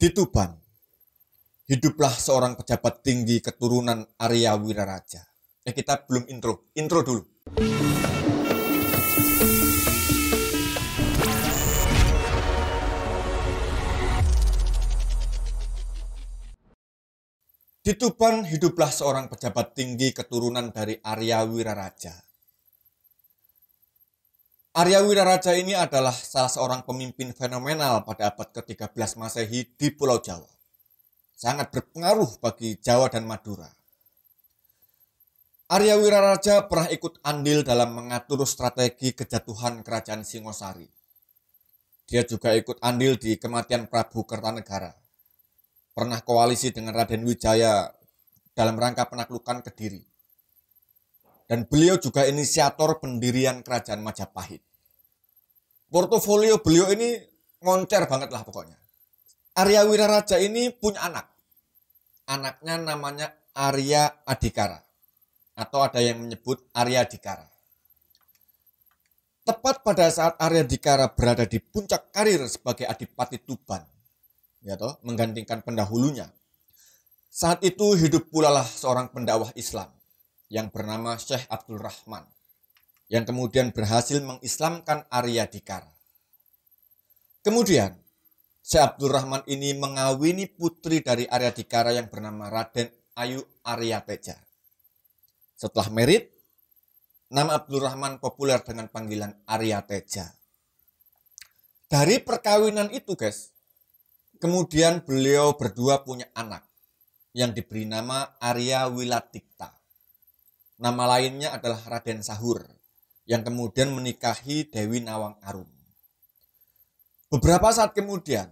Di Tuban, hiduplah seorang pejabat tinggi keturunan Arya Wiraraja. Kita belum intro dulu. Di Tuban, hiduplah seorang pejabat tinggi keturunan dari Arya Wiraraja. Arya Wiraraja ini adalah salah seorang pemimpin fenomenal pada abad ke-13 Masehi di Pulau Jawa. Sangat berpengaruh bagi Jawa dan Madura. Arya Wiraraja pernah ikut andil dalam mengatur strategi kejatuhan kerajaan Singosari. Dia juga ikut andil di kematian Prabu Kertanegara. Pernah koalisi dengan Raden Wijaya dalam rangka penaklukan Kediri. Dan beliau juga inisiator pendirian kerajaan Majapahit. Portofolio beliau ini ngoncer banget lah pokoknya. Arya Wiraraja ini punya anak. Anaknya namanya Arya Adhikara. Atau ada yang menyebut Arya Dikara. Tepat pada saat Arya Dikara berada di puncak karir sebagai Adipati Tuban, menggantikan pendahulunya. Saat itu hidup pula lah seorang pendakwah Islam yang bernama Syekh Abdul Rahman, yang kemudian berhasil mengislamkan Arya Dikara. Kemudian Syekh Abdul Rahman ini mengawini putri dari Arya Dikara yang bernama Raden Ayu Arya Teja. Setelah merit, nama Abdul Rahman populer dengan panggilan Arya Teja. Dari perkawinan itu guys, kemudian beliau berdua punya anak yang diberi nama Arya Wilatikta. Nama lainnya adalah Raden Sahur yang kemudian menikahi Dewi Nawang Arum. Beberapa saat kemudian,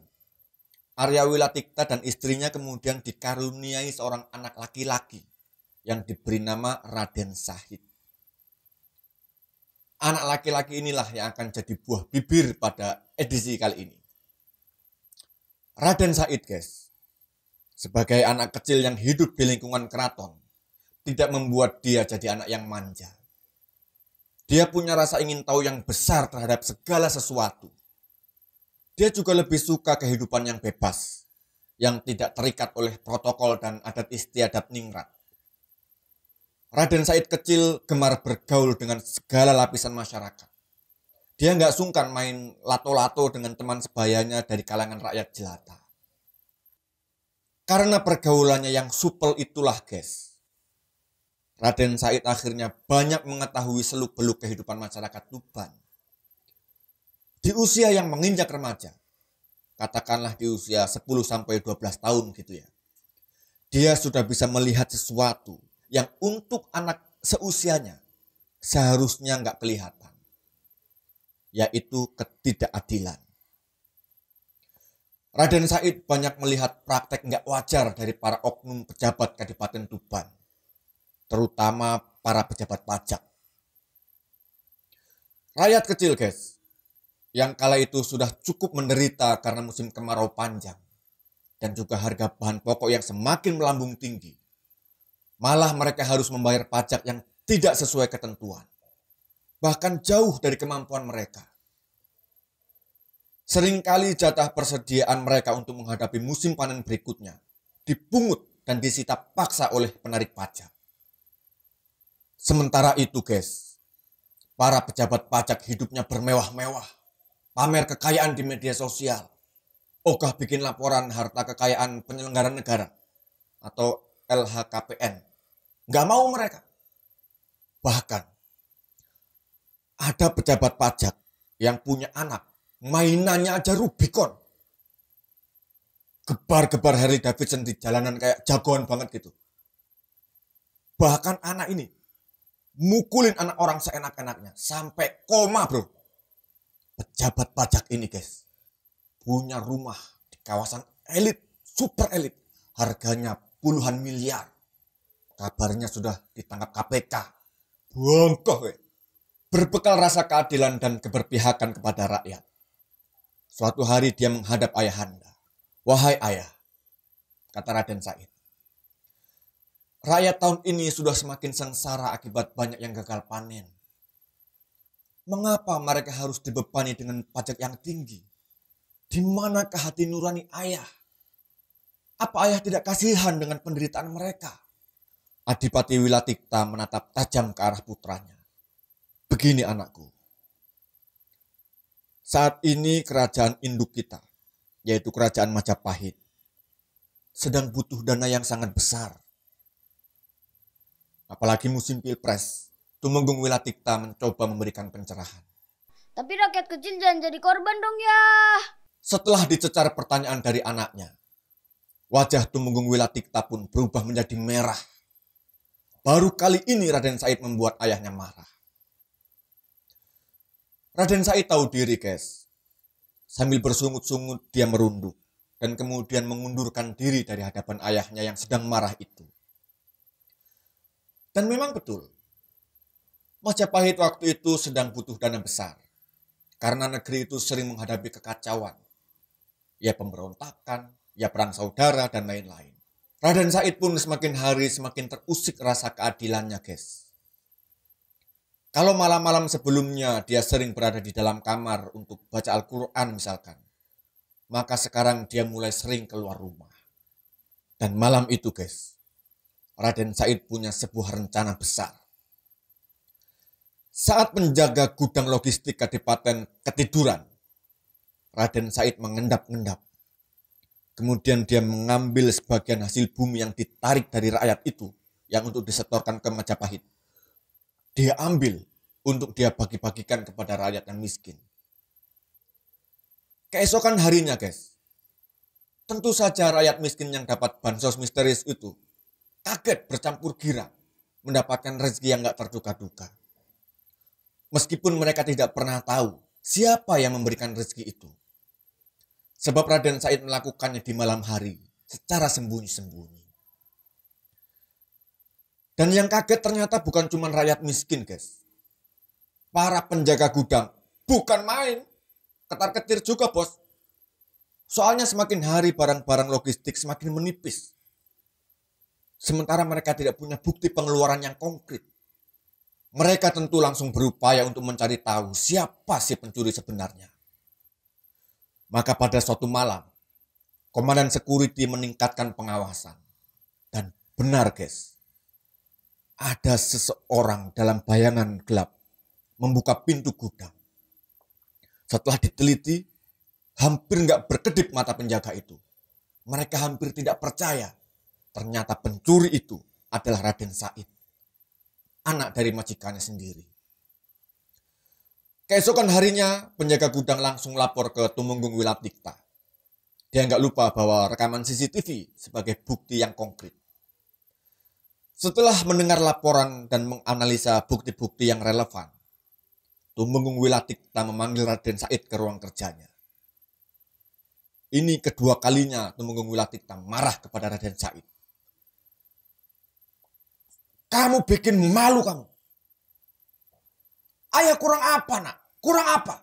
Arya Wilatikta dan istrinya kemudian dikaruniai seorang anak laki-laki yang diberi nama Raden Sahid. Anak laki-laki inilah yang akan jadi buah bibir pada edisi kali ini. Raden Sahid guys, sebagai anak kecil yang hidup di lingkungan keraton, tidak membuat dia jadi anak yang manja. Dia punya rasa ingin tahu yang besar terhadap segala sesuatu. Dia juga lebih suka kehidupan yang bebas, yang tidak terikat oleh protokol dan adat istiadat ningrat. Raden Sahid kecil gemar bergaul dengan segala lapisan masyarakat. Dia nggak sungkan main lato-lato dengan teman sebayanya dari kalangan rakyat jelata. Karena pergaulannya yang supel itulah guys, Raden Sahid akhirnya banyak mengetahui seluk-beluk kehidupan masyarakat Tuban. Di usia yang menginjak remaja, katakanlah di usia 10-12 tahun gitu ya, dia sudah bisa melihat sesuatu yang untuk anak seusianya seharusnya nggak kelihatan, yaitu ketidakadilan. Raden Sahid banyak melihat praktek nggak wajar dari para oknum pejabat Kadipaten Tuban, terutama para pejabat pajak. Rakyat kecil guys, yang kala itu sudah cukup menderita karena musim kemarau panjang dan juga harga bahan pokok yang semakin melambung tinggi. Malah mereka harus membayar pajak yang tidak sesuai ketentuan, bahkan jauh dari kemampuan mereka. Seringkali jatah persediaan mereka untuk menghadapi musim panen berikutnya dipungut dan disita paksa oleh penarik pajak. Sementara itu guys, para pejabat pajak hidupnya bermewah-mewah, pamer kekayaan di media sosial, ogah bikin laporan harta kekayaan penyelenggara negara atau LHKPN. Nggak mau mereka. Bahkan ada pejabat pajak yang punya anak, mainannya aja Rubicon. Gebar-gebar Harley Davidson di jalanan kayak jagoan banget gitu. Bahkan anak ini mukulin anak orang seenak-enaknya sampai koma bro. Pejabat pajak ini guys punya rumah di kawasan elit, super elit, harganya puluhan miliar. Kabarnya sudah ditangkap KPK. Bongkok. Berbekal rasa keadilan dan keberpihakan kepada rakyat, suatu hari dia menghadap ayahanda. Wahai ayah, kata Raden Sahid, rakyat tahun ini sudah semakin sengsara akibat banyak yang gagal panen. Mengapa mereka harus dibebani dengan pajak yang tinggi? Di manakah hati nurani ayah? Apa ayah tidak kasihan dengan penderitaan mereka? Adipati Wilatikta menatap tajam ke arah putranya. Begini anakku. Saat ini kerajaan induk kita, yaitu kerajaan Majapahit, sedang butuh dana yang sangat besar. Apalagi musim pilpres, Tumenggung Wilatikta mencoba memberikan pencerahan. Tapi rakyat kecil jangan jadi korban dong ya. Setelah dicecar pertanyaan dari anaknya, wajah Tumenggung Wilatikta pun berubah menjadi merah. Baru kali ini Raden Said membuat ayahnya marah. Raden Said tahu diri, guys. Sambil bersungut-sungut dia merunduk dan kemudian mengundurkan diri dari hadapan ayahnya yang sedang marah itu. Dan memang betul, Majapahit waktu itu sedang butuh dana besar. Karena negeri itu sering menghadapi kekacauan. Ya pemberontakan, ya perang saudara, dan lain-lain. Raden Said pun semakin hari semakin terusik rasa keadilannya, guys. Kalau malam-malam sebelumnya dia sering berada di dalam kamar untuk baca Al-Quran misalkan. Maka sekarang dia mulai sering keluar rumah. Dan malam itu, guys, Raden Said punya sebuah rencana besar. Saat menjaga gudang logistik Kadipaten ketiduran, Raden Said mengendap-endap. Kemudian dia mengambil sebagian hasil bumi yang ditarik dari rakyat itu, yang untuk disetorkan ke Majapahit. Dia ambil untuk dia bagi-bagikan kepada rakyat yang miskin. Keesokan harinya, guys, tentu saja rakyat miskin yang dapat bansos misterius itu kaget bercampur gira mendapatkan rezeki yang gak terduga-duga. Meskipun mereka tidak pernah tahu siapa yang memberikan rezeki itu. Sebab Raden Said melakukannya di malam hari secara sembunyi-sembunyi. Dan yang kaget ternyata bukan cuma rakyat miskin, guys. Para penjaga gudang bukan main. Ketar-ketir juga, bos. Soalnya semakin hari barang-barang logistik semakin menipis. Sementara mereka tidak punya bukti pengeluaran yang konkret. Mereka tentu langsung berupaya untuk mencari tahu siapa si pencuri sebenarnya. Maka pada suatu malam, Komandan Security meningkatkan pengawasan. Dan benar, guys, ada seseorang dalam bayangan gelap membuka pintu gudang. Setelah diteliti, hampir nggak berkedip mata penjaga itu. Mereka hampir tidak percaya. Ternyata pencuri itu adalah Raden Said, anak dari majikannya sendiri. Keesokan harinya, penjaga gudang langsung lapor ke Tumenggung Wilatikta. Dia nggak lupa bahwa rekaman CCTV sebagai bukti yang konkret. Setelah mendengar laporan dan menganalisa bukti-bukti yang relevan, Tumenggung Wilatikta memanggil Raden Said ke ruang kerjanya. Ini kedua kalinya Tumenggung Wilatikta marah kepada Raden Said. Kamu bikin malu kamu. Ayah kurang apa, nak? Kurang apa?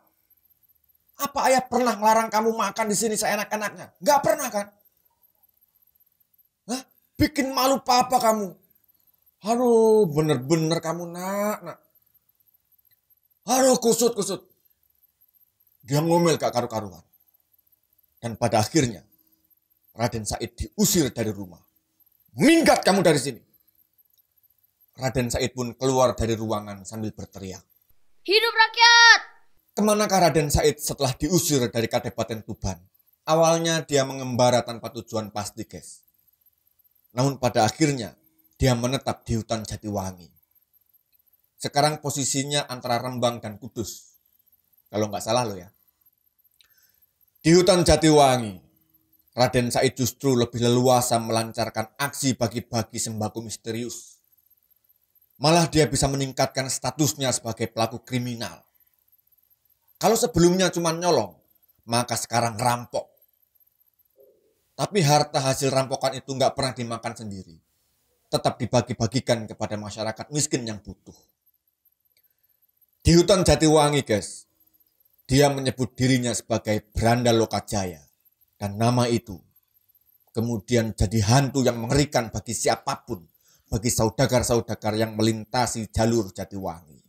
Apa ayah pernah ngelarang kamu makan di sini seenak-enaknya? Gak pernah kan? Hah? Bikin malu papa kamu. Aduh, bener-bener kamu, nak. Aduh, kusut. Dia ngomel gak karu-karuan. Dan pada akhirnya, Raden Said diusir dari rumah. Minggat kamu dari sini. Raden Said pun keluar dari ruangan sambil berteriak. Hidup rakyat! Kemanakah Raden Said setelah diusir dari Kadipaten Tuban? Awalnya dia mengembara tanpa tujuan pasti, guys. Namun pada akhirnya, dia menetap di hutan Jatiwangi. Sekarang posisinya antara Rembang dan Kudus. Kalau nggak salah loh ya. Di hutan Jatiwangi, Raden Said justru lebih leluasa melancarkan aksi bagi-bagi sembako misterius. Malah dia bisa meningkatkan statusnya sebagai pelaku kriminal. Kalau sebelumnya cuma nyolong, maka sekarang rampok. Tapi harta hasil rampokan itu nggak pernah dimakan sendiri. Tetap dibagi-bagikan kepada masyarakat miskin yang butuh. Di hutan Jatiwangi, guys, dia menyebut dirinya sebagai Branda Lokajaya. Dan nama itu kemudian jadi hantu yang mengerikan bagi siapapun. Bagi saudagar-saudagar yang melintasi jalur Jatiwangi.